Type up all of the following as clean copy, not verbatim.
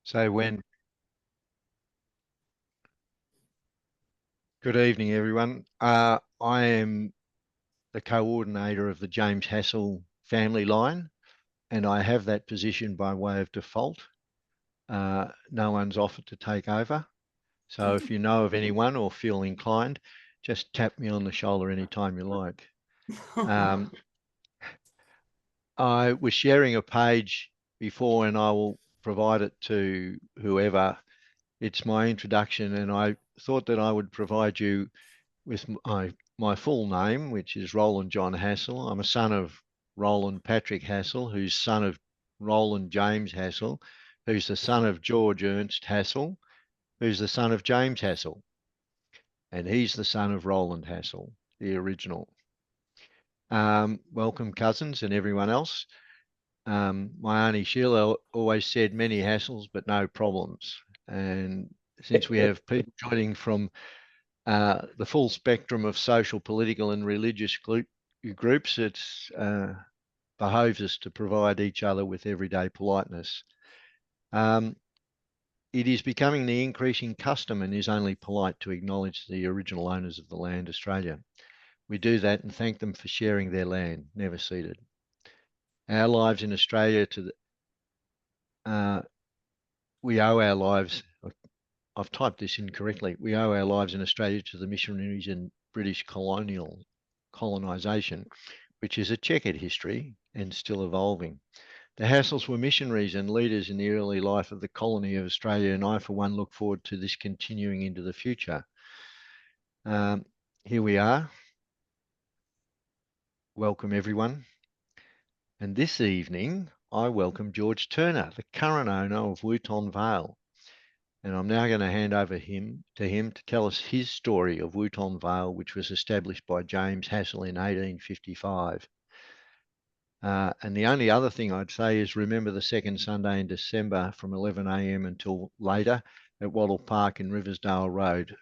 So good evening, everyone. I am the coordinator of the James Hassall family line, and I have that position by way of default. No one's offered to take over. So if you know of anyone or feel inclined, just tap me on the shoulder anytime you like. I was sharing a page before, and I will provide it to whoever. It's my introduction, and I thought that I would provide you with my full name, which is Rowland John Hassall. I'm a son of Rowland Patrick Hassall, who's son of Rowland James Hassall, who's the son of George Ernst Hassall, who's the son of James Hassall, and he's the son of Rowland Hassall, the original. Welcome, cousins and everyone else. My auntie Sheila always said many hassles, but no problems. And since we have people joining from the full spectrum of social, political, and religious groups, it behoves us to provide each other with everyday politeness. It is becoming the increasing custom and is only polite to acknowledge the original owners of the land, Australia. We do that and thank them for sharing their land, never ceded. Our lives in Australia we owe our lives. I've typed this incorrectly. We owe our lives in Australia to the missionaries and British colonisation, which is a checkered history and still evolving. The Hassalls were missionaries and leaders in the early life of the colony of Australia, and I, for one, look forward to this continuing into the future. Here we are. Welcome, everyone. And this evening, I welcome George Turner, the current owner of Wootong Vale. And I'm now going to hand over to him to tell us his story of Wootong Vale, which was established by James Hassall in 1855. And the only other thing I'd say is remember the second Sunday in December from 11 a.m. until later at Wattle Park in Riversdale Road,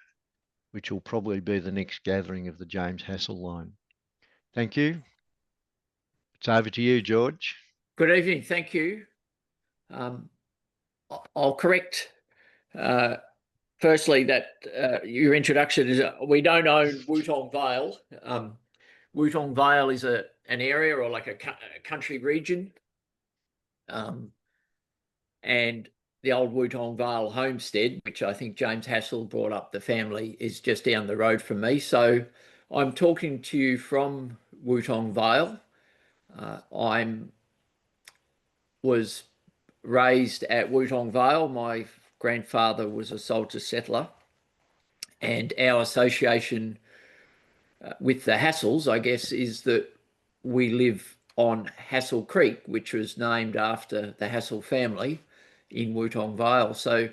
which will probably be the next gathering of the James Hassall line. Thank you. It's over to you, George. Good evening. Thank you. I'll correct firstly that your introduction is we don't own Wootong Vale. Wootong Vale is an area or like a country region, and the old Wootong Vale homestead, which I think James Hassall brought up the family, is just down the road from me. So I'm talking to you from Wootong Vale. I was raised at Wootong Vale. My grandfather was a soldier settler, and our association with the Hassalls, I guess, is that we live on Hassall Creek, which was named after the Hassall family in Wootong Vale. So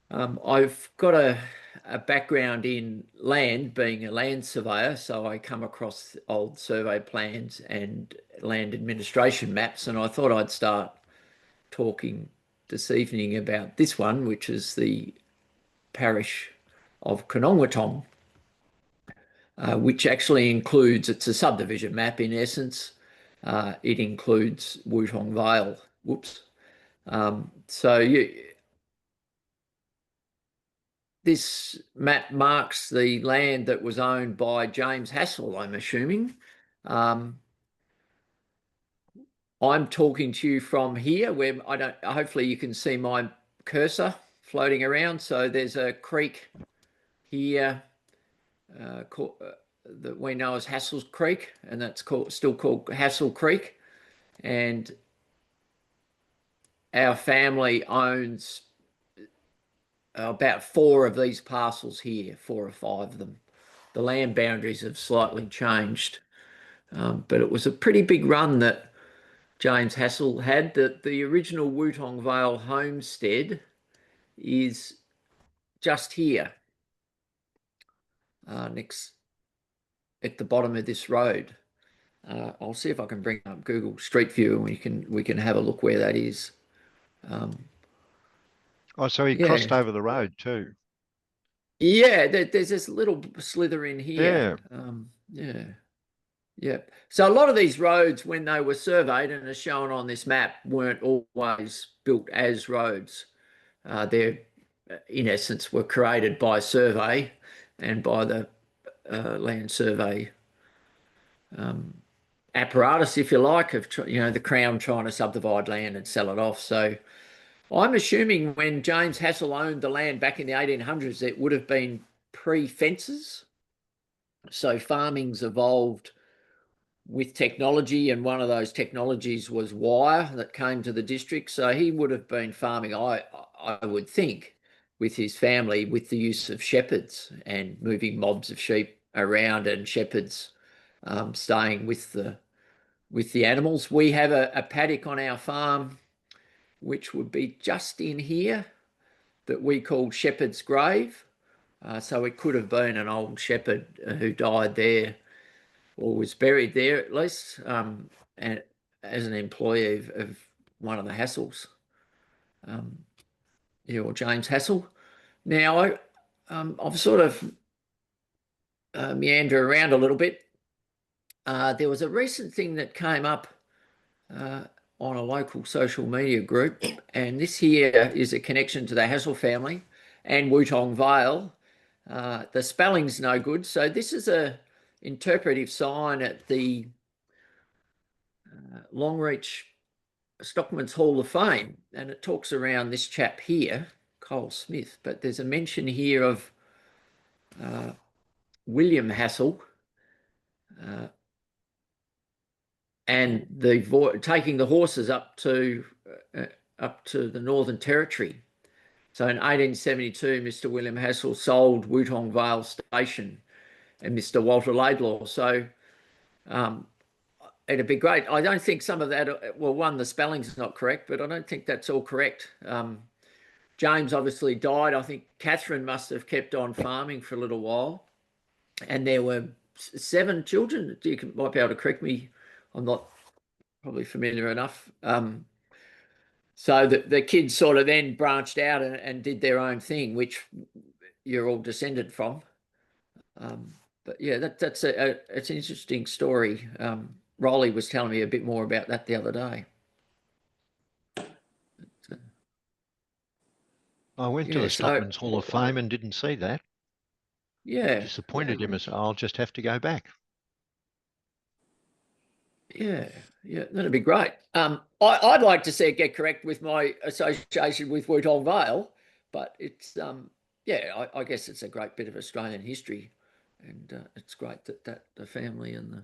I've got a background in land, being a land surveyor, so I come across old survey plans and land administration maps, and I thought I'd start talking this evening about this one, which is the parish of Conongwatong, which actually includes, it's a subdivision map in essence. It includes Wootong Vale. Whoops. This map marks the land that was owned by James Hassall, I'm assuming. I'm talking to you from here where hopefully you can see my cursor floating around. So there's a creek here that we know as Hassall's Creek, and that's still called Hassall Creek. And our family owns about 4 of these parcels here, 4 or 5 of them. The land boundaries have slightly changed, but it was a pretty big run that James Hassall had. That the original Wootong Vale homestead is just here, next at the bottom of this road. I'll see if I can bring up Google Street View and we can have a look where that is. So he crossed over the road too. Yeah, there's this little slither in here. Yeah. So a lot of these roads, when they were surveyed and are shown on this map, weren't always built as roads. They're, in essence, were created by survey and by the land survey apparatus, if you like, of the Crown trying to subdivide land and sell it off. So I'm assuming when James Hassall owned the land back in the 1800s, it would have been pre-fences. So farming's evolved with technology, and one of those technologies was wire that came to the district. So he would have been farming, I would think, with his family, with the use of shepherds and moving mobs of sheep around, and shepherds staying with the animals. We have a paddock on our farm, which would be just in here, that we call Shepherd's Grave. So it could have been an old shepherd who died there, or was buried there at least, and as an employee of one of the Hassalls, or James Hassall. Now, I've sort of meander around a little bit. There was a recent thing that came up on a local social media group, and this here is a connection to the Hassall family and Wootong Vale. The spelling's no good, so this is a interpretive sign at the Longreach Stockman's Hall of Fame, and it talks around this chap here, Cole Smith, but there's a mention here of William Hassall, and taking the horses up to the Northern Territory. So in 1872, Mr. William Hassall sold Wootong Vale Station and Mr. Walter Laidlaw. So it'd be great. I don't think some of that, well, one, the spelling's not correct, but I don't think that's all correct. James obviously died. I think Catherine must have kept on farming for a little while. And there were 7 children. You might be able to correct me. I'm not probably familiar enough. So the kids sort of then branched out and did their own thing, which you're all descended from. But yeah, it's an interesting story. Rolly was telling me a bit more about that the other day. I went to the Stockman's Hall of Fame and didn't see that. Yeah. Disappointed him, as I'll just have to go back. Yeah, that'd be great. I'd like to see it get correct with my association with Wootong Vale, but it's I guess it's a great bit of Australian history, and it's great that the family and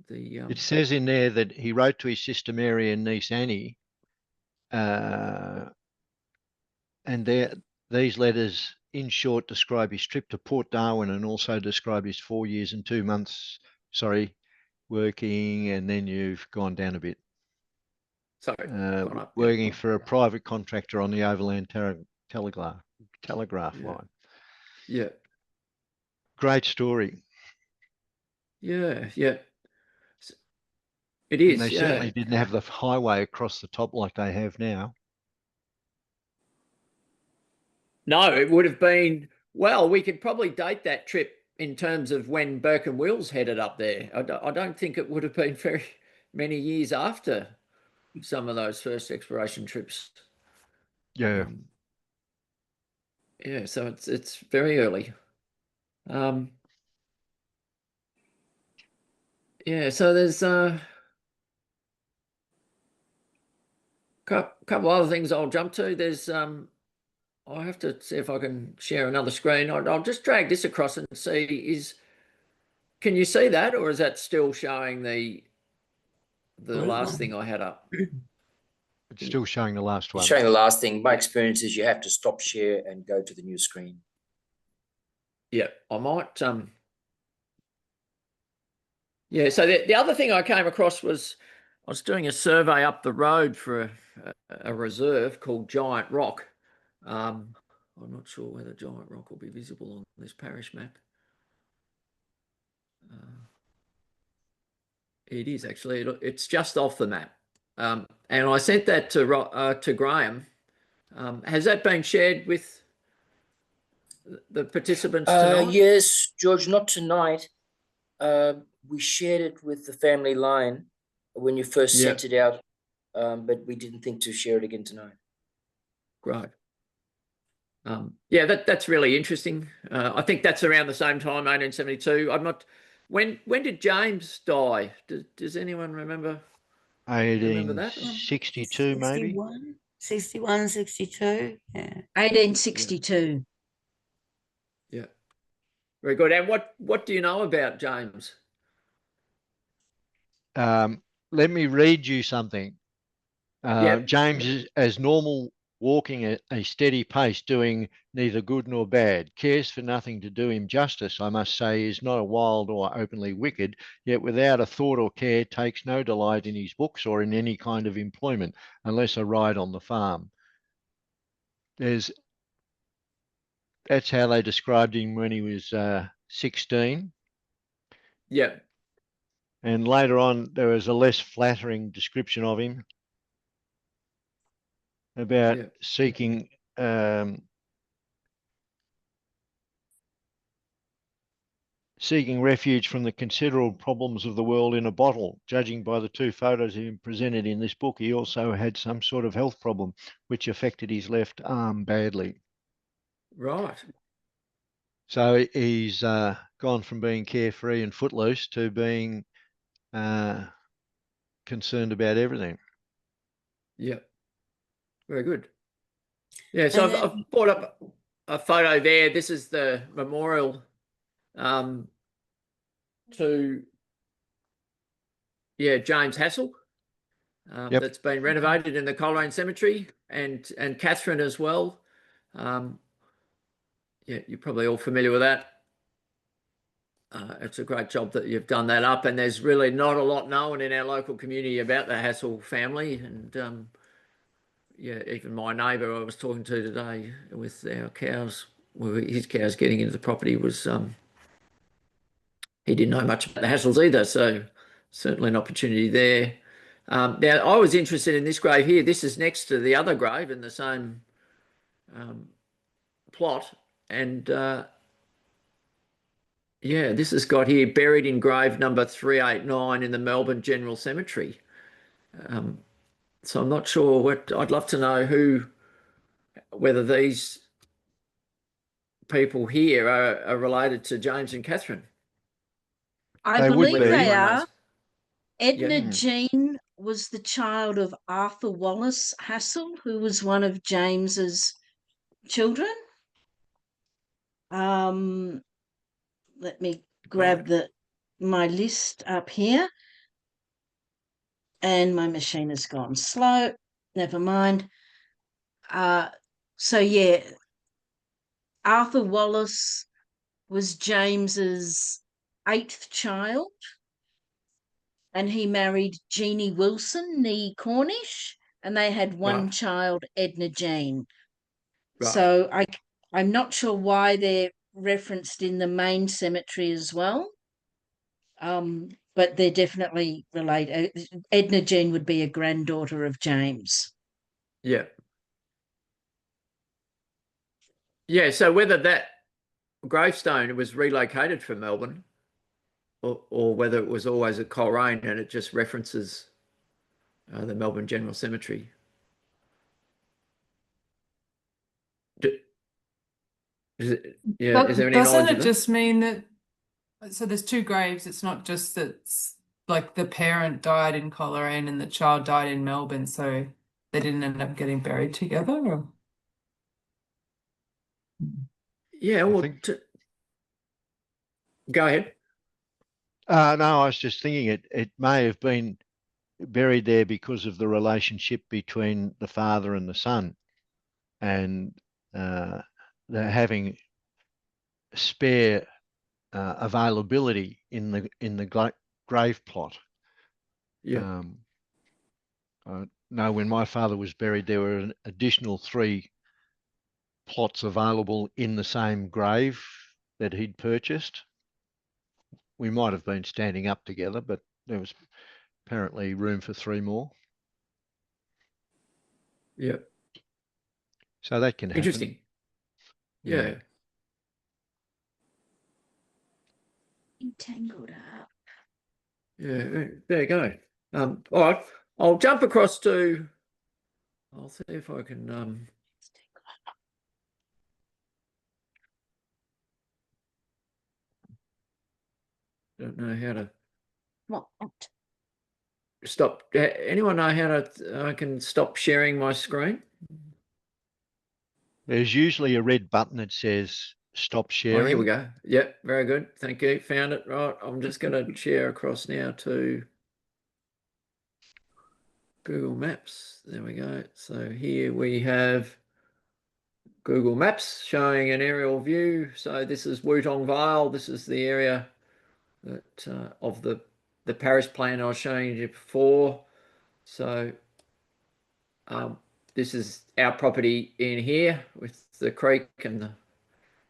the It says in there that he wrote to his sister Mary and niece Annie, and these letters, in short, describe his trip to Port Darwin and also describe his 4 years and 2 months, working, and then you've gone down a bit. Sorry, working for a private contractor on the Overland Telegraph line. Yeah. Great story. Yeah. It is. And they certainly didn't have the highway across the top like they have now. No, it would have been, well, we could probably date that trip in terms of when Burke and Wills headed up there. I don't think it would have been very many years after some of those first exploration trips. Yeah. So it's very early. So there's a couple other things I'll jump to. There's I'll have to see if I can share another screen. I'll just drag this across and see, can you see that, or is that still showing the last thing I had up? It's still showing the last one. It's showing the last thing. My experience is you have to stop share and go to the new screen. Yeah, I might. So the other thing I came across was I was doing a survey up the road for a reserve called Giant Rock. I'm not sure whether Giant Rock will be visible on this parish map. It is actually. It's just off the map, and I sent that to Graham. Has that been shared with the participants tonight? Yes, George, not tonight. We shared it with the family line when you first sent it out but we didn't think to share it again tonight. Great. Yeah, that's really interesting. I think that's around the same time, 1872. I'm not. When did James die? Does anyone remember? Remember that? 1862, maybe? 61, 62. Yeah. 1862. Yeah. Very good. And what do you know about James? Let me read you something. Yep. James is as normal, walking at a steady pace, doing neither good nor bad, cares for nothing to do him justice, I must say, is not a wild or openly wicked, yet without a thought or care takes no delight in his books or in any kind of employment, unless a ride on the farm. That's how they described him when he was 16. Yep. And later on, there was a less flattering description of him about Yep. seeking refuge from the considerable problems of the world in a bottle. Judging by the two photos of him presented in this book, he also had some sort of health problem which affected his left arm badly. Right. So he's gone from being carefree and footloose to being concerned about everything. Yep. Very good. Yeah, so And I've brought up a photo there. This is the memorial to James Hassall. Yep. That's been renovated in the Coleraine Cemetery, and Catherine as well. Yeah, you're probably all familiar with that. It's a great job that you've done that up, and there's really not a lot known in our local community about the Hassall family. And yeah, even my neighbour I was talking to today with our cows, his cows getting into the property, was he didn't know much about the Hassalls either, so certainly an opportunity there. Now, I was interested in this grave here. This is next to the other grave in the same plot, and yeah, this has got here, buried in grave number 389 in the Melbourne General Cemetery. So I'm not sure what, I'd love to know whether these people here are related to James and Catherine. I They would believe be. they Anyone are. knows. Edna Yeah. Jean was the child of Arthur Wallace Hassall, who was one of James's children. Let me grab my list up here. And my machine has gone slow. Never mind. So yeah, Arthur Wallace was James's 8th child, and he married Jeannie Wilson, nee Cornish, and they had one Right. child, Edna Jean. Right. So I'm not sure why they're referenced in the main cemetery as well. But they're definitely related. Edna Jean would be a granddaughter of James. Yeah. Yeah, so whether that gravestone was relocated from Melbourne or whether it was always at Coleraine and it just references the Melbourne General Cemetery. Is there any knowledge Doesn't of it that? just mean that, so there's two graves, it's not just that like the parent died in Coleraine and the child died in Melbourne, so they didn't end up getting buried together? Or? Yeah, well, go ahead. No, I was just thinking it may have been buried there because of the relationship between the father and the son, and they're having spare availability in the grave plot. Yeah. No, when my father was buried, there were an additional 3 plots available in the same grave that he'd purchased. We might have been standing up together, but there was apparently room for 3 more. Yeah. So that can happen. Interesting. Yeah. Tangled up. Yeah, there you go. All right. I'll jump across to, I'll see if I can, don't know how to What? stop. Anyone know how to, I can stop sharing my screen? There's usually a red button that says stop sharing. Oh, here we go. Yep, very good. Thank you. Found it. Right. I'm just going to share across now to Google Maps. There we go. So here we have Google Maps showing an aerial view. So this is Wootong Vale. This is the area that of the parish plan I was showing you before. So this is our property in here with the creek and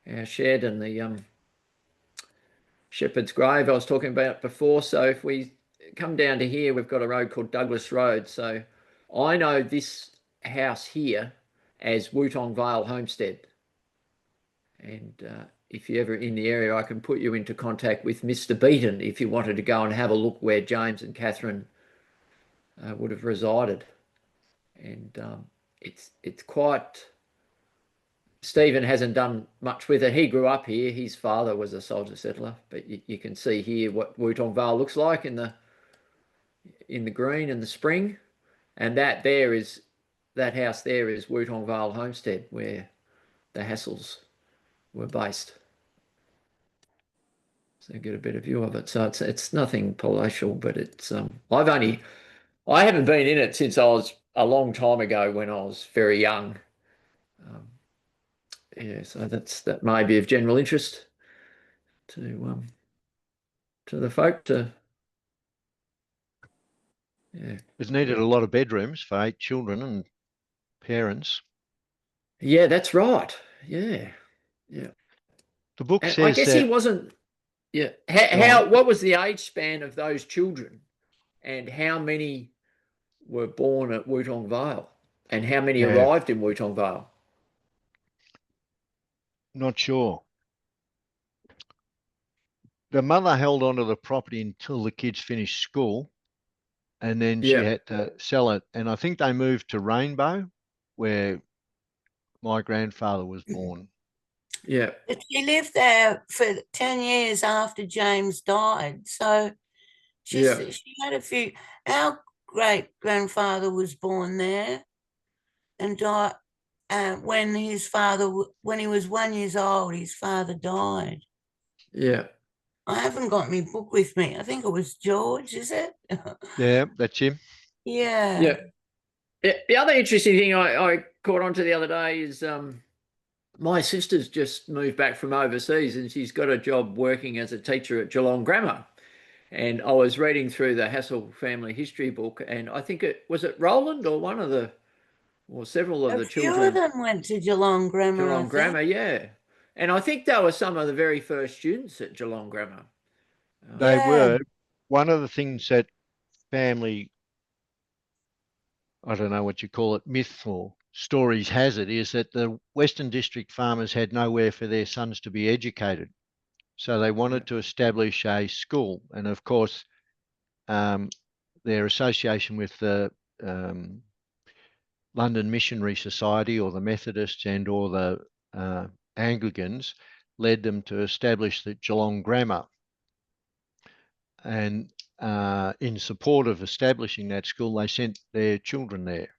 our shed and the Shepherd's Grave I was talking about before. So if we come down to here, we've got a road called Douglas Road. So I know this house here as Wootong Vale Homestead. And if you're ever in the area, I can put you into contact with Mr. Beaton if you wanted to go and have a look where James and Catherine would have resided. And it's quite... Stephen hasn't done much with it. He grew up here. His father was a soldier settler, but you can see here what Wootong Vale looks like in the green and the spring. And that house there is Wootong Vale Homestead, where the Hassalls were based. So get a better view of it. So it's nothing palatial, but it's I haven't been in it since I was a long time ago when I was very young. Yeah, so that may be of general interest to the folk to. Yeah. It needed a lot of bedrooms for 8 children and parents. Yeah, that's right. Yeah. Yeah. The book And says I guess that, he wasn't. Yeah. What was the age span of those children, and how many were born at Wootong Vale, and how many arrived in Wootong Vale? Not sure. The mother held onto the property until the kids finished school, and then she had to sell it. And I think they moved to Rainbow, where my grandfather was born. Yeah. But she lived there for 10 years after James died. So she had a few. Our great grandfather was born there and died when he was 1 year old, his father died. Yeah. I haven't got my book with me. I think it was George, is it? Yeah, that's him. Yeah. Yeah. The other interesting thing I caught on to the other day is my sister's just moved back from overseas and she's got a job working as a teacher at Geelong Grammar. And I was reading through the Hassall family history book, and I think it was Rowland or several of the children. A few of them went to Geelong Grammar. Geelong Grammar, yeah. And I think they were some of the very first students at Geelong Grammar. They were. One of the things that family, I don't know what you call it, myth or stories has it, is that the Western District farmers had nowhere for their sons to be educated. So they wanted to establish a school. And of course, their association with the London Missionary Society or the Methodists and or the Anglicans led them to establish the Geelong Grammar. And in support of establishing that school, they sent their children there,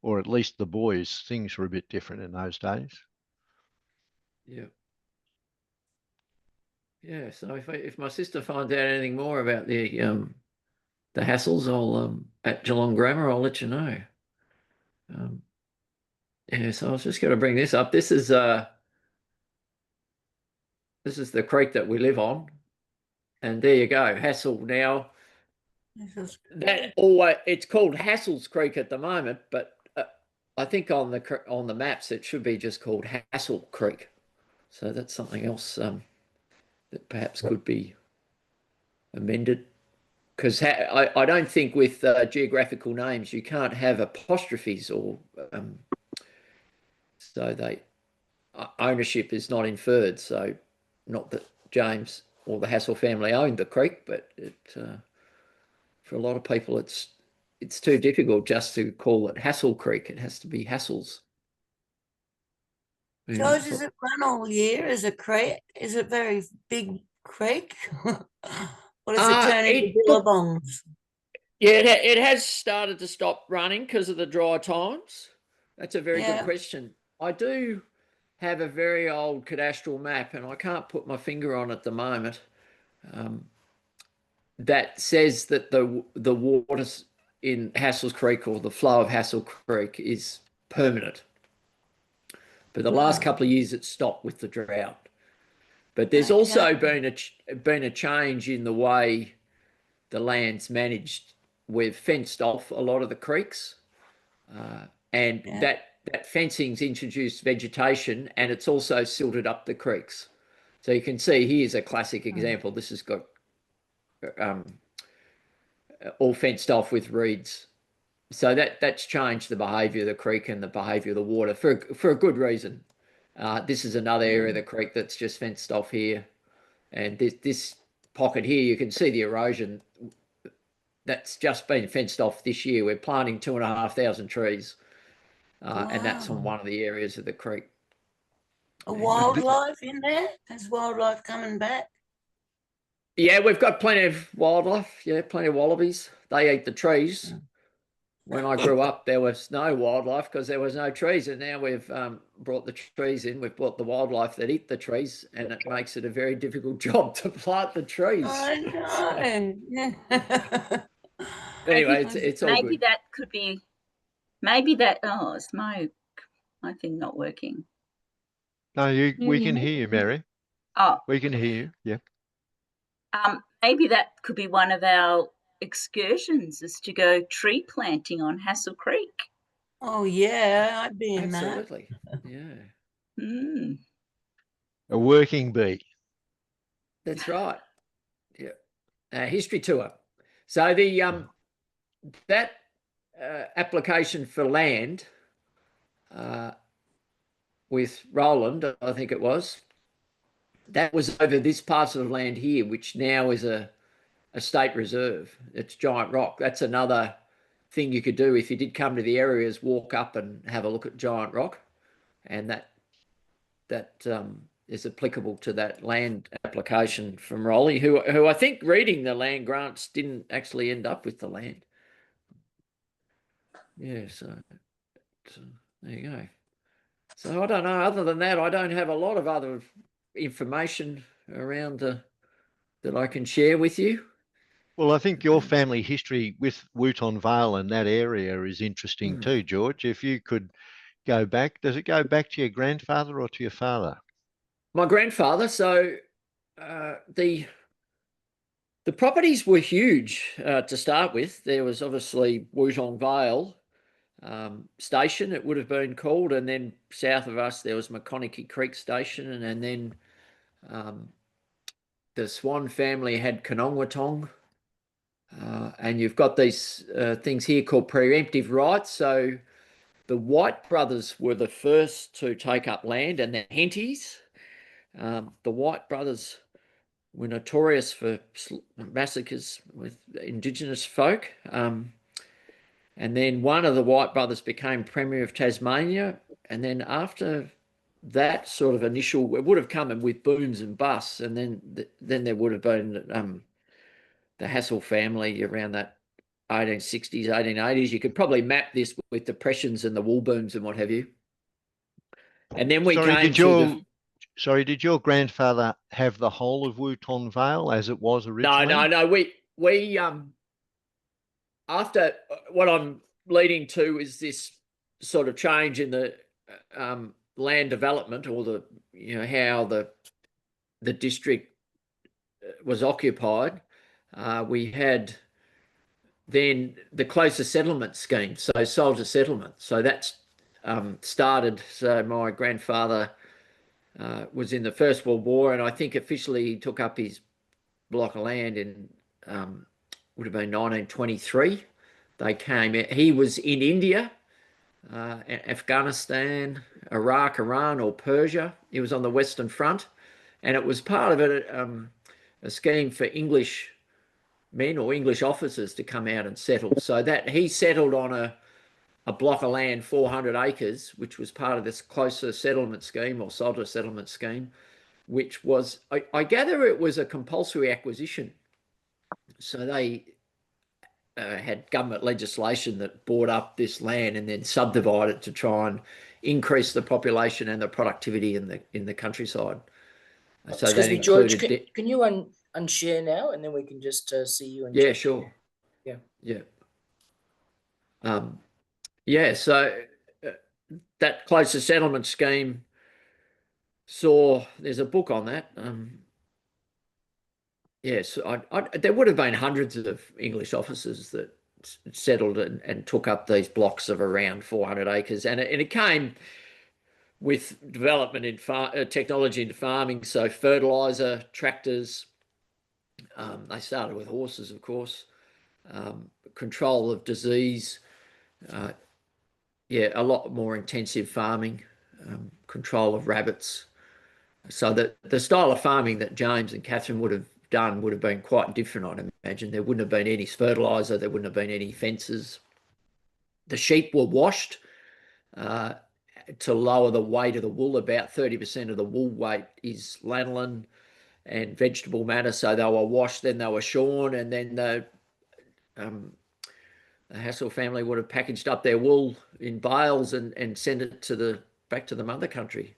or at least the boys. Things were a bit different in those days. Yeah. Yeah. So if my sister finds out anything more about the Hassalls, I'll at Geelong Grammar, I'll let you know. Yeah. So I was just going to bring this up. This is the creek that we live on, and there you go, Hassall. Now it's called Hassall's Creek at the moment, but I think on the maps it should be just called Hassall Creek. So that's something else that perhaps could be amended, because I don't think with geographical names you can't have apostrophes or so ownership is not inferred. So not that James or the Hassall family owned the creek, but for a lot of people it's it's too difficult just to call it Hassall Creek. It has to be Hassall's. Yeah, George, does it run all year as a creek? Is it very big creek? Or does it turn into billabongs? Yeah, it has started to stop running because of the dry times. That's a very good question. I do have a very old cadastral map, and I can't put my finger on it at the moment, that says that the water in Hassall's Creek, or the flow of Hassall Creek, is permanent. But the last couple of years it's stopped with the drought. But there's also been a change in the way the land's managed. We've fenced off a lot of the creeks, and that fencing's introduced vegetation, and it's also silted up the creeks. So you can see here's a classic example. This has got all fenced off with reeds. So that's changed the behaviour of the creek and the behaviour of the water for a good reason. This is another area of the creek that's just fenced off here, and this pocket here, you can see the erosion that's just been fenced off this year. We're planting 2,500 trees, and that's on one of the areas of the creek. Wildlife in there? Is wildlife coming back? Yeah, we've got plenty of wildlife. Yeah, plenty of wallabies. They eat the trees. When I grew up, there was no wildlife because there was no trees, and now we've brought the trees in. We've brought the wildlife that eat the trees, and it makes it a very difficult job to plant the trees. I know. Anyway, it's all maybe good. That could be, maybe that. Oh, it's my thing not working. No, we can hear you, Mary. Oh, we can hear you. Yeah. Maybe that could be one of our excursions, is to go tree planting on Hassall Creek. Oh yeah, I'd be in Absolutely. Yeah. A working bee. That's right. Yeah. History tour. So the that application for land with Rowland, I think it was, that was over this parcel of land here, which now is a state reserve. It's Giant Rock. That's another thing you could do if you did come to the area, is walk up and have a look at Giant Rock, and that is applicable to that land application from Rolly, who I think, reading the land grants, didn't actually end up with the land. Yeah, so there you go. So I don't know. Other than that, I don't have a lot of other information around that I can share with you. Well, I think your family history with Wootong Vale and that area is interesting too, George. If you could go back, does it go back to your grandfather or to your father? My grandfather. So the properties were huge to start with. There was obviously Wootong Vale Station, it would have been called, and then south of us there was McConaughey Creek Station, and then the Swan family had Conongwatong, and you've got these things here called preemptive rights. So the White brothers were the first to take up land, and the Hentys. The White brothers were notorious for massacres with Indigenous folk. And then one of the White brothers became Premier of Tasmania. And then after that sort of initial, it would have come in with booms and busts. And then there would have been the Hassall family around that 1860s, 1880s. You could probably map this with depressions and the wool booms and what have you. And then did your grandfather have the whole of Wootong Vale as it was originally? No. We after what I'm leading to is this sort of change in the land development, or how the district was occupied. We had then the closer settlement scheme, so soldier settlement. So that's started. So my grandfather was in the First World War, and I think officially he took up his block of land in would have been 1923. They came. He was in India, Afghanistan, Iraq, Iran, or Persia. He was on the Western Front, and it was part of a scheme for English men or English officers to come out and settle. So that he settled on a block of land, 400 acres, which was part of this closer settlement scheme or Sodra settlement scheme, which was, I gather it was a compulsory acquisition. So they had government legislation that bought up this land and then subdivided to try and increase the population and the productivity in the countryside. So Excuse that me, George, included. can you unshare now, and then we can just see you and Yeah, chat? sure. Yeah. Yeah. So that closer settlement scheme saw. There's a book on that. Yes, there would have been hundreds of English officers that settled and took up these blocks of around 400 acres, and it came with development in technology into farming, so fertilizer, tractors. They started with horses, of course. Control of disease. A lot more intensive farming, control of rabbits. So the style of farming that James and Catherine would have done would have been quite different, I'd imagine. There wouldn't have been any fertilizer, there wouldn't have been any fences. The sheep were washed to lower the weight of the wool. About 30% of the wool weight is lanolin and vegetable matter. So they were washed, then they were shorn, and then the Hassall family would have packaged up their wool in bales and sent it back to the mother country.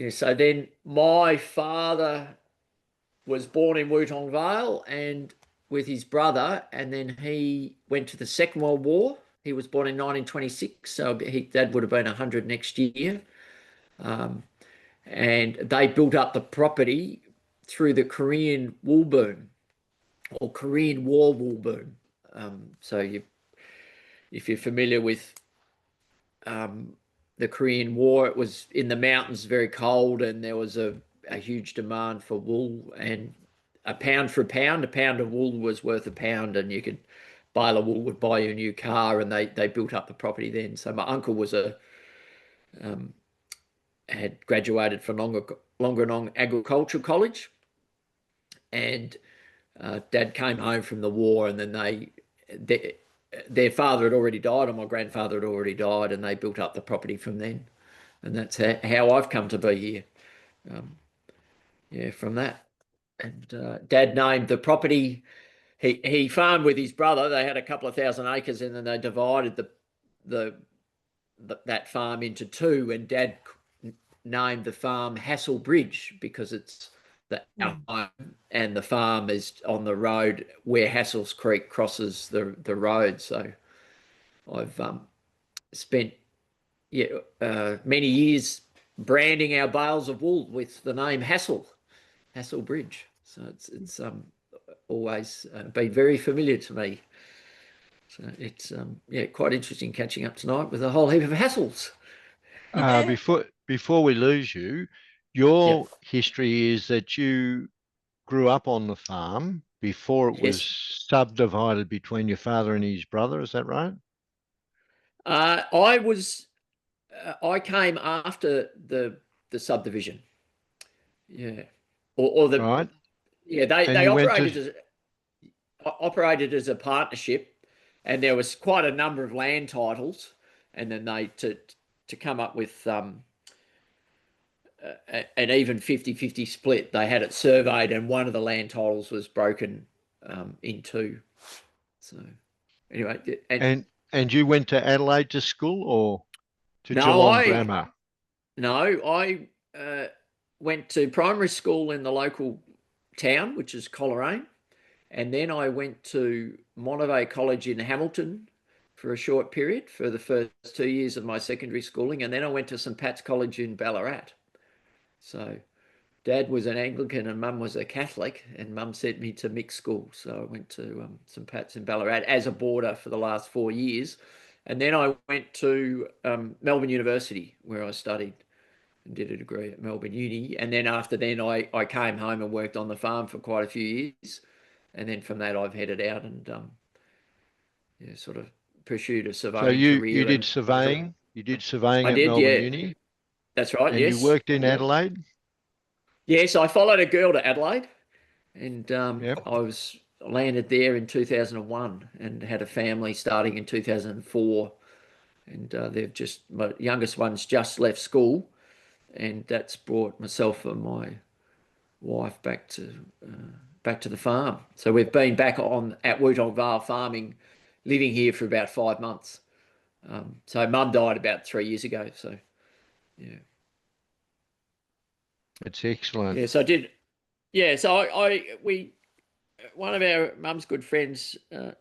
So then my father was born in Wootong Vale and with his brother, and then he went to the Second World War. He was born in 1926, so Dad would have been 100 next year. And they built up the property through the Korean wool boom, or Korean War wool boom. If you're familiar with the Korean War, it was in the mountains, very cold, and there was a huge demand for wool, and a pound for a pound of wool was worth a pound, and you could bale of wool would buy you a new car, and they built up the property then. So my uncle was had graduated from Longanong Agricultural College, and Dad came home from the war, and then their father had already died, or my grandfather had already died, and they built up the property from then. And that's how I've come to be here. From that. And Dad named the property. He farmed with his brother. They had a couple of thousand acres, and then they divided that farm into two. And Dad named the farm Hassall Bridge because it's our home, and the farm is on the road where Hassall's Creek crosses the road. So I've spent many years branding our bales of wool with the name Hassall Bridge. So it's always been very familiar to me. So it's quite interesting catching up tonight with a whole heap of Hassalls. Before we lose you, your history is that you grew up on the farm before it was subdivided between your father and his brother. Is that right? I came after the subdivision. Yeah. Or the right. Yeah, they operated as a partnership, and there was quite a number of land titles, and then they to come up with an even 50-50 split. They had it surveyed, and one of the land titles was broken in two. So anyway, and you went to Adelaide to school or to Geelong Grammar? No, I went to primary school in the local town, which is Coleraine, and then I went to Monterey College in Hamilton for a short period for the first 2 years of my secondary schooling, and then I went to St Pat's College in Ballarat. So Dad was an Anglican and Mum was a Catholic, and Mum sent me to mixed school, so I went to St Pat's in Ballarat as a boarder for the last 4 years, and then I went to Melbourne University, where I studied and did a degree at Melbourne Uni. And then after then, I came home and worked on the farm for quite a few years. And then from that, I've headed out and sort of pursued a surveying career. So you did surveying? You did surveying at Melbourne Uni? That's right, and you worked in Adelaide? Yes, I followed a girl to Adelaide. and Yep. I landed there in 2001 and had a family starting in 2004, and my youngest one's just left school, and that's brought myself and my wife back to the farm. So we've been back at Wootong Vale farming, living here for about 5 months. So Mum died about 3 years ago. So yeah, It's excellent. yeah. So I did. Yeah. So one of our Mum's good friends,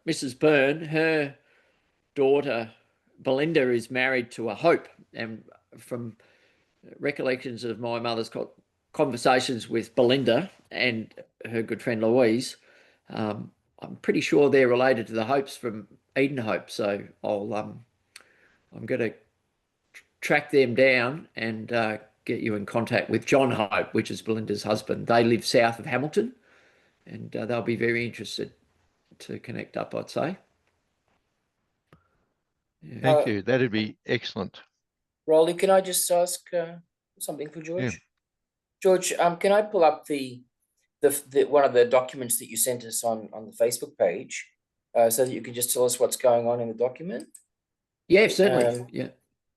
Mrs. Byrne, her daughter Belinda is married to a Hope, and from recollections of my mother's conversations with Belinda and her good friend Louise, I'm pretty sure they're related to the Hopes from Eden Hope. So I'm going to track them down and get you in contact with John Hope, which is Belinda's husband. They live south of Hamilton, and they'll be very interested to connect up, I'd say. Yeah. Thank you. That'd be excellent. Rolly, can I just ask something for George? Yeah. George, can I pull up the one of the documents that you sent us on the Facebook page, so that you can just tell us what's going on in the document? Yeah, certainly. Yeah.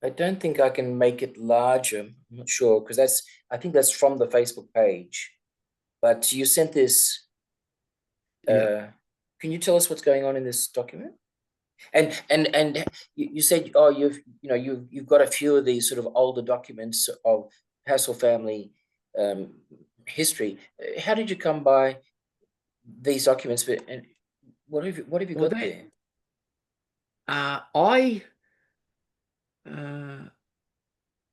I don't think I can make it larger. I'm not sure, because I think that's from the Facebook page. But you sent this. Yeah. Can you tell us what's going on in this document? And you said, oh, you've got a few of these sort of older documents of Hassall family history. How did you come by these documents? And what have you got there?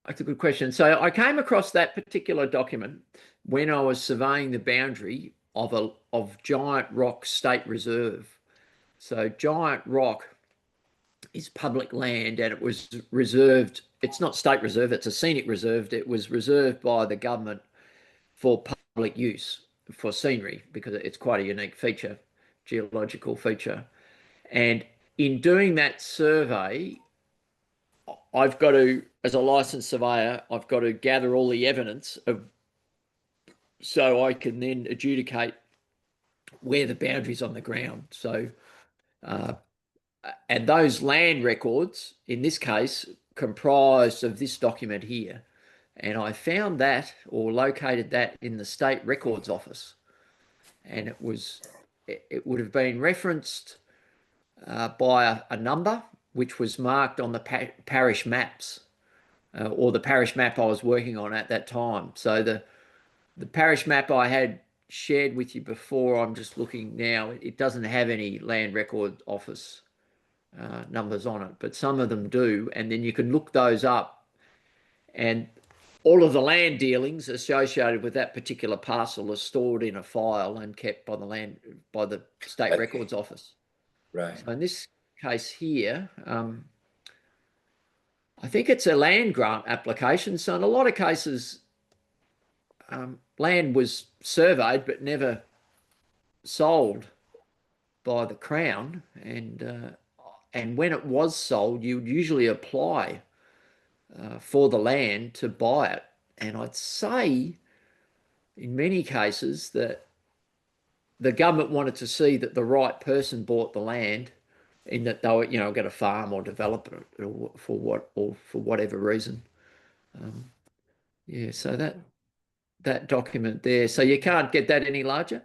That's a good question. So I came across that particular document when I was surveying the boundary of Giant Rock State Reserve. So Giant Rock is public land, and it was reserved. It's not state reserve, it's a scenic reserve. It was reserved by the government for public use for scenery, because it's quite a unique feature, geological feature. And in doing that survey, I've got to, as a licensed surveyor, I've got to gather all the evidence so I can then adjudicate where the boundaries on the ground. So, and those land records, in this case, comprised of this document here. And I found that, or located that, in the State Records Office. And it would have been referenced by a number, which was marked on the parish maps, or the parish map I was working on at that time. So the parish map I had shared with you before, I'm just looking now, it doesn't have any land record office numbers on it, but some of them do. And then you can look those up, and all of the land dealings associated with that particular parcel are stored in a file and kept by the State Records Office. Right. So in this case here, I think it's a land grant application. So in a lot of cases, land was surveyed but never sold by the Crown, and when it was sold, you would usually apply for the land to buy it. And I'd say in many cases that the government wanted to see that the right person bought the land, in that they were, going to farm or develop it, or for whatever reason. Yeah, so that document there. So you can't get that any larger?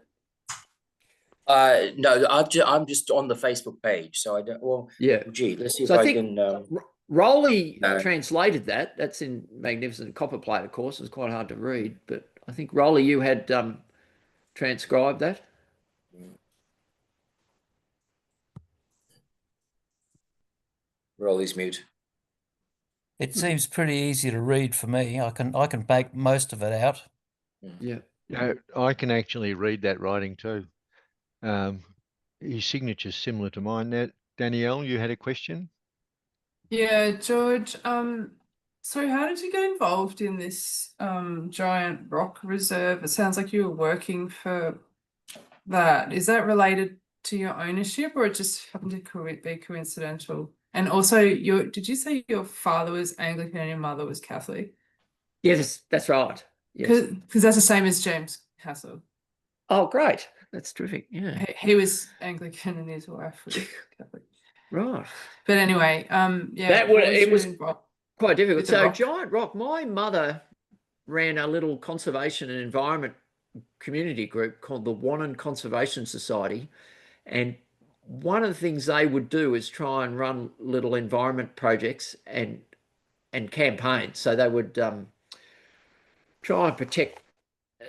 No, I'm just on the Facebook page, so I don't. Well, yeah. Gee, let's see so if I I think can. Rowley translated that. That's in magnificent copperplate, of course. It's quite hard to read, but I think Rowley, you had transcribed that. Rolly's mute. It seems pretty easy to read for me. I can make most of it out. Yeah. I can actually read that writing too. His signature's similar to mine. Now, Danielle, you had a question? Yeah, George. So how did you get involved in this Giant Rock Reserve? It sounds like you were working for that. Is that related to your ownership, or it just happened to be coincidental? And also, did you say your father was Anglican and your mother was Catholic? Yes, that's right. Yes. Because that's the same as James Hassall. Oh, great. That's terrific. Yeah. He was Anglican and his wife was Catholic. Right. But anyway, yeah, That would, what it was involved quite difficult. with the So rock? Giant Rock, my mother ran a little conservation and environment community group called the Wootong Conservation Society. And one of the things they would do is try and run little environment projects and campaigns. So they would try and protect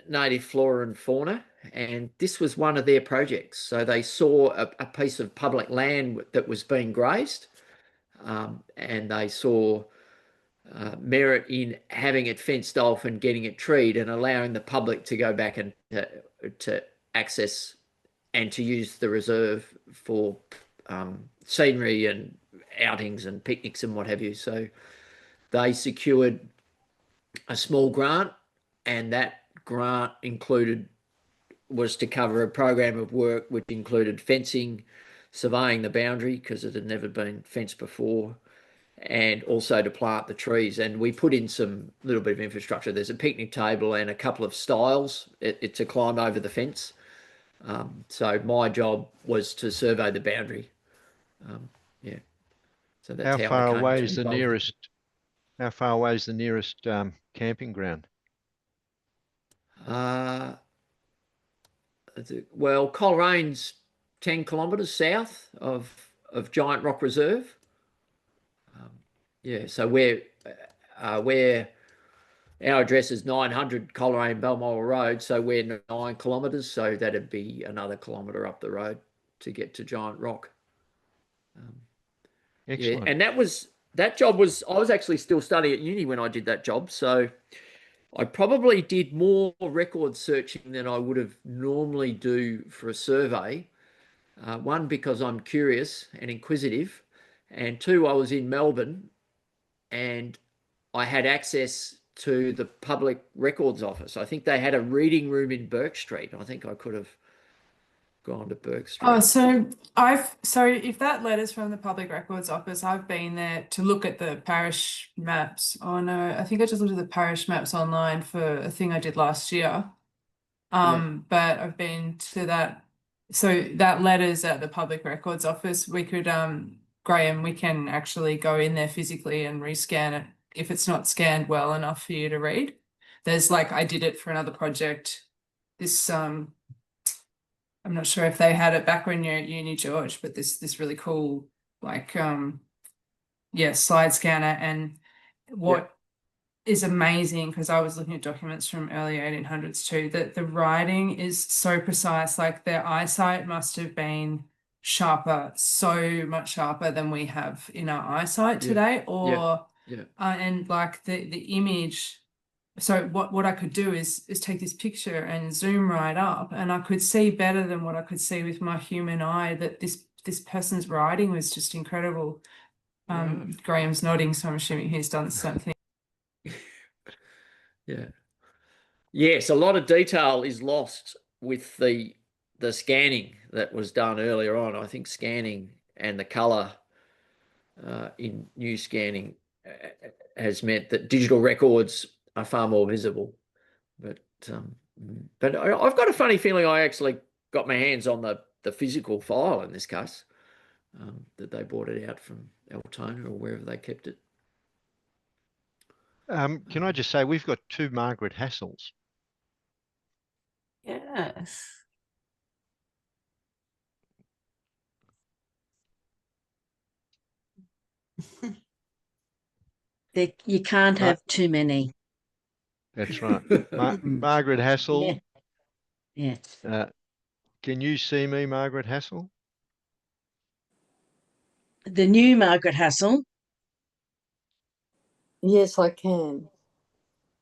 native flora and fauna. And this was one of their projects. So they saw a piece of public land that was being grazed, and they saw merit in having it fenced off and getting it treed and allowing the public to go back and to access and to use the reserve for scenery and outings and picnics and what have you. So they secured a small grant, and that grant was to cover a program of work which included fencing, surveying the boundary because it had never been fenced before, and also to plant the trees. And we put in some little bit of infrastructure. There's a picnic table and a couple of stiles to climb over the fence. So my job was to survey the boundary. Yeah. So that's How how far I came away to is the involved. nearest? How far away is the nearest camping ground? Well, Colerane's 10 kilometres south of Giant Rock Reserve. Yeah, so where our address is 900 Coleraine Balmoral Road, so we're 9 kilometres, so that'd be another kilometre up the road to get to Giant Rock. Excellent. Yeah, and I was actually still studying at uni when I did that job, so I probably did more record searching than I would have normally do for a survey. One, because I'm curious and inquisitive, and two, I was in Melbourne and I had access to the public records office. I think they had a reading room in Burke Street. I think I could have gone to Burke Street. Oh, so if that letter's from the Public Records Office, I've been there to look at the parish maps. Oh no, I think I just looked at the parish maps online for a thing I did last year. But I've been to that. So that letter's at the Public Records Office. We could, Graham, we can actually go in there physically and rescan it if it's not scanned well enough for you to read. There's I did it for another project. This I'm not sure if they had it back when you're at uni, George, but this really cool slide scanner. And what is amazing, because I was looking at documents from early 1800s too, that the writing is so precise. Their eyesight must have been sharper, so much sharper than we have in our eyesight today. And the image. So what I could do is take this picture and zoom right up, and I could see better than what I could see with my human eye that this person's writing was just incredible. Graham's nodding, so I'm assuming he's done the same thing. Yeah. Yes, a lot of detail is lost with the scanning that was done earlier on. I think scanning and the colour in new scanning has meant that digital records are far more visible. But I've got a funny feeling I actually got my hands on the physical file in this case, that they brought it out from Altona or wherever they kept it. Can I just say we've got two Margaret Hassalls? Yes. You can't have too many. That's right. Margaret Hassall. Yeah. Can you see me, Margaret Hassall? The new Margaret Hassall. Yes, I can.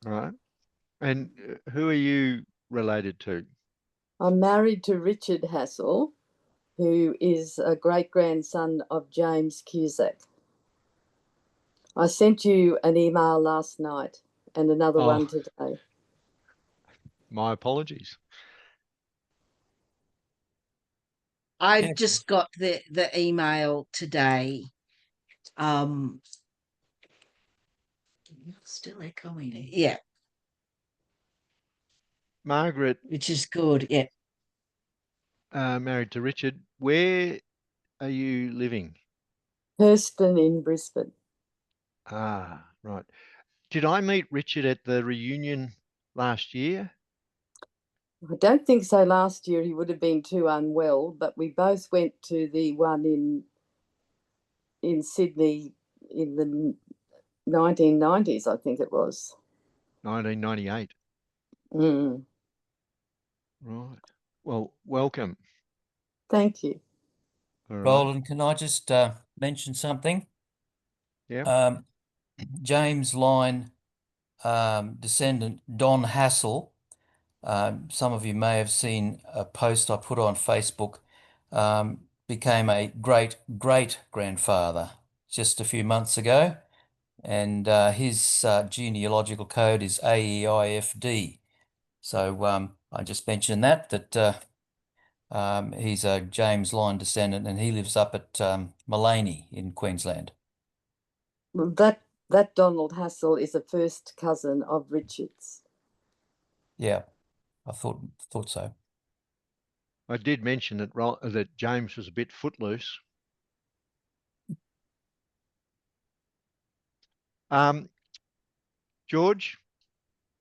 Right. And who are you related to? I'm married to Richard Hassall, who is a great-grandson of James Cusack. I sent you an email last night and another one today. My apologies. I've just got the email today. Still echoing it. Yeah. Margaret. Which is good. Yeah. married to Richard. Where are you living? Hurston in Brisbane. Ah, right. Did I meet Richard at the reunion last year? I don't think so. Last year he would have been too unwell, but we both went to the one in Sydney in the 1990s, I think it was. 1998. Mm. Right. Well, welcome. Thank you. All right. Rowland, can I just mention something? Yeah. James line descendant Don Hassall. Some of you may have seen a post I put on Facebook. Became a great grandfather just a few months ago, and his genealogical code is AEIFD. So I just mentioned that he's a James line descendant, and he lives up at Mullaney in Queensland. Well, that Donald Hassall is a first cousin of Richard's. Yeah, I thought so. I did mention that James was a bit footloose. George?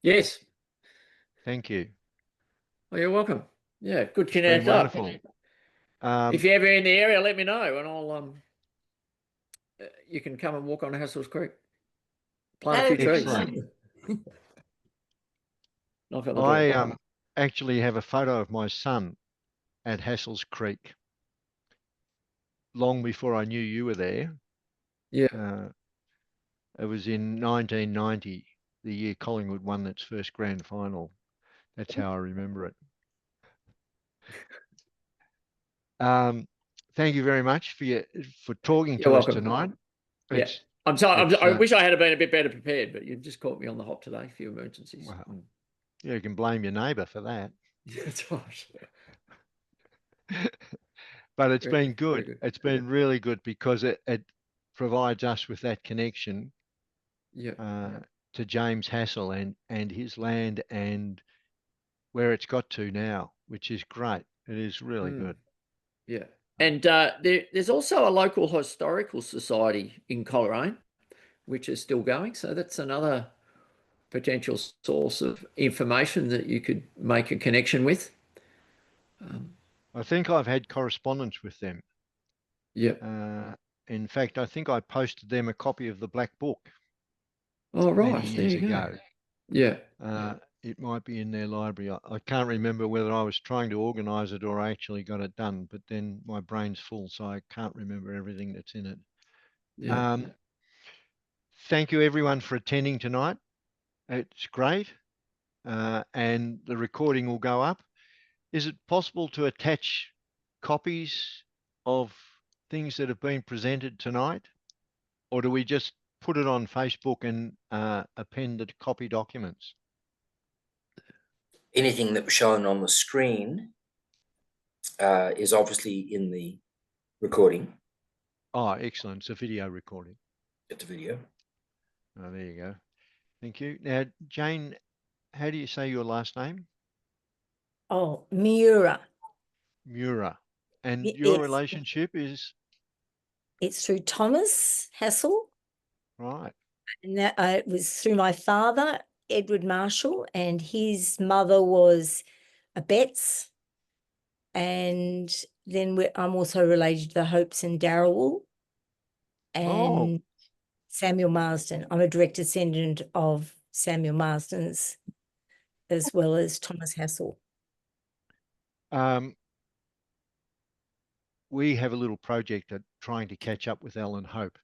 Yes. Thank you. Well, you're welcome. Yeah, good It's been connect up. wonderful. If you're ever in the area, let me know, and I'll you can come and walk on Hassell's Creek. Plant a few trees. Excellent. Knock on the door. I actually have a photo of my son at Hassall's Creek long before I knew you were there. Yeah. It was in 1990, the year Collingwood won its first grand final. That's how I remember it. Thank you very much for talking to us tonight. Yeah. I'm sorry. I wish I had been a bit better prepared, but you just caught me on the hop today. A few emergencies. Well, yeah, you can blame your neighbour for that. That's right. But it's been good. It's been really good because it provides us with that connection to James Hassall and his land and where it's got to now, which is great. It is really good. Yeah. And there's also a local historical society in Coleraine, which is still going. So that's another potential source of information that you could make a connection with. I think I've had correspondence with them. Yeah. In fact, I think I posted them a copy of the Black Book. Oh, right. Many years ago. Yeah. It might be in their library. I can't remember whether I was trying to organise it or I actually got it done, but then my brain's full, so I can't remember everything that's in it. Yeah. Thank you everyone for attending tonight. It's great. And the recording will go up. Is it possible to attach copies of things that have been presented tonight? Or do we just put it on Facebook and append the copy documents? Anything that was shown on the screen is obviously in the recording. Oh, excellent. It's a video recording. It's a video. Oh, there you go. Thank you. Now, Jane, how do you say your last name? Oh, Miura. Miura. And your relationship is? It's through Thomas Hassall. Right. And that it was through my father, Edward Marshall, and his mother was a Betts. And then I'm also related to the Hopes and Darrell and Samuel Marsden. I'm a direct descendant of Samuel Marsden's as well as Thomas Hassall. We have a little project at trying to catch up with Ellen Hope,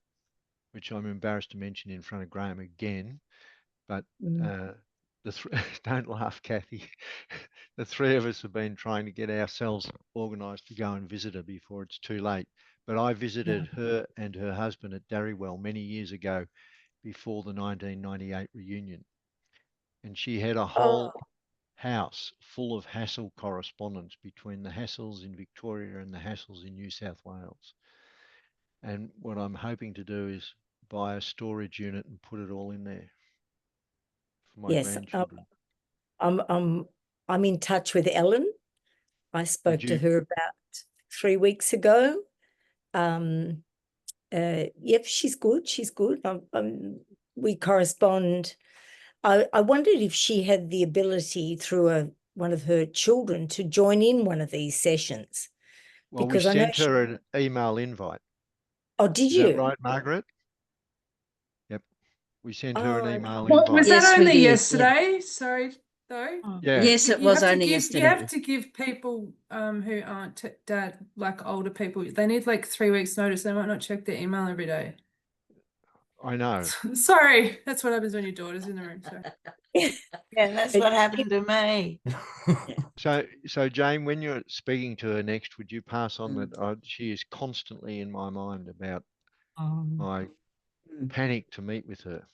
which I'm embarrassed to mention in front of Graham again. But don't laugh, Kathy. The three of us have been trying to get ourselves organised to go and visit her before it's too late. But I visited her and her husband at Darrywell many years ago before the 1998 reunion. And she had a whole house full of Hassall correspondence between the Hassalls in Victoria and the Hassalls in New South Wales. And what I'm hoping to do is buy a storage unit and put it all in there for my grandchildren. I'm in touch with Ellen, I spoke to her about 3 weeks ago. Yep, she's good. She's good. We correspond. I wondered if she had the ability through one of her children to join in one of these sessions. Well, because we I know sent her an email invite. Oh, did Is you? that right, Margaret? Yep. We sent her an email What, invite. was Yes, that we only did, yeah. yesterday? Sorry, though. Yeah. Yes, it was only You yesterday. have to give people who aren't dad, like older people, they need like 3 weeks notice. They might not check their email every day. I know. Sorry, that's what happens when your daughter's in the room. So. Yeah, that's what happened to me. So Jane, when you're speaking to her next, would you pass on that she is constantly in my mind about my panic to meet with her.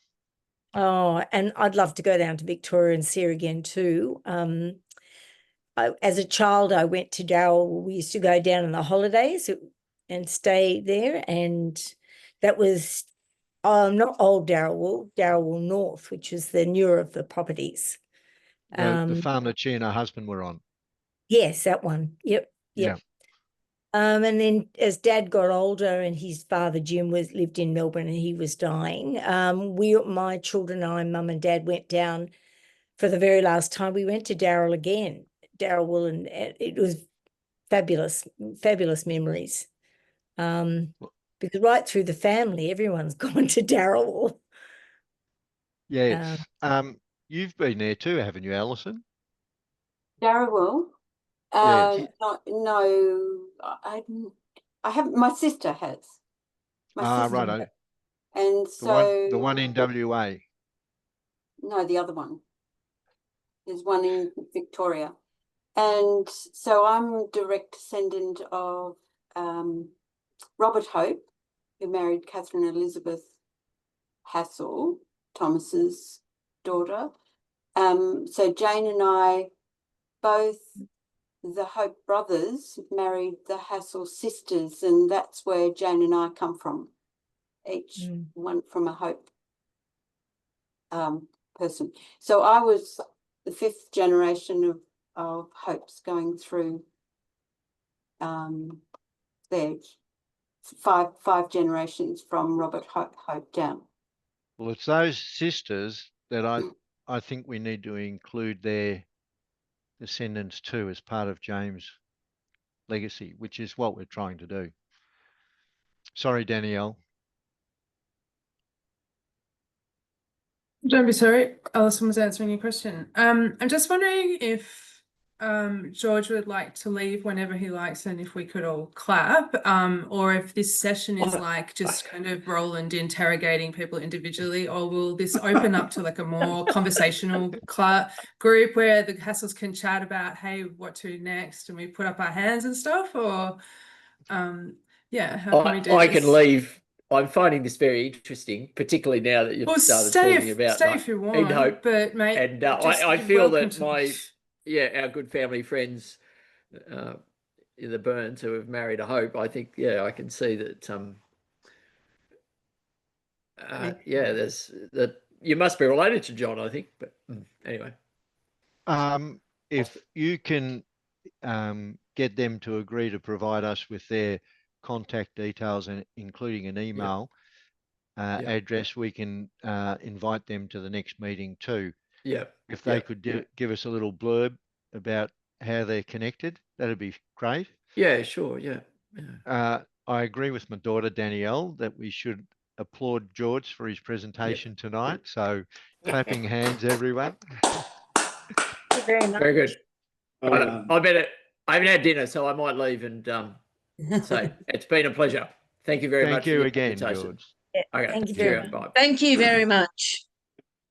Oh, and I'd love to go down to Victoria and see her again too. As a child, I went to Darwin. We used to go down on the holidays and stay there, and that was not old Darwin North, which is the newer of the properties. The farm that she and her husband were on. Yes, that one. Yep. Yeah. And then as Dad got older and his father Jim lived in Melbourne and he was dying, my children and I, Mum and Dad, went down for the very last time. We went to Darryl again, and it was fabulous memories. Because right through the family, everyone's gone to Darryl. Yeah. You've been there too, haven't you, Alison? Darryl? Yeah. No, I haven't. My sister has. My sister right. has. And so the one in WA. No, the other one. There's one in Victoria. And so I'm direct descendant of Robert Hope, who married Catherine Elizabeth Hassall, Thomas's daughter. So Jane and I, both the Hope brothers, married the Hassall sisters, and that's where Jane and I come from. Each one from a Hope person. So I was the 5th generation of Hopes going through there. Five generations from Robert Hope down. Well, it's those sisters that I think we need to include their descendants too as part of James' legacy, which is what we're trying to do. Sorry, Danielle. Don't be sorry. Alison was answering your question. I'm just wondering if George would like to leave whenever he likes and if we could all clap, or if this session is like just kind of Rowland interrogating people individually, or will this open up to like a more conversational group where the Hassalls can chat about, hey, what to next, and we put up our hands and stuff, or yeah, how can we do I this? can leave. I'm finding this very interesting, particularly now that you've started talking about stay if you want, Hope. but mate, and I feel that our good family friends in the Burns who have married a Hope, I think, I can see that there's that you must be related to John, I think, but anyway. If you can get them to agree to provide us with their contact details and including an email address, we can invite them to the next meeting too. Yeah. If they could give us a little blurb about how they're connected, that'd be great. Yeah, sure. Yeah. I agree with my daughter Danielle that we should applaud George for his presentation tonight. So clapping hands, everyone. Thank you very much. Very good. I haven't had dinner, so I might leave and say it's been a pleasure. Thank you very much. Thank you again, George. Thank you very much. much. Thank you very much.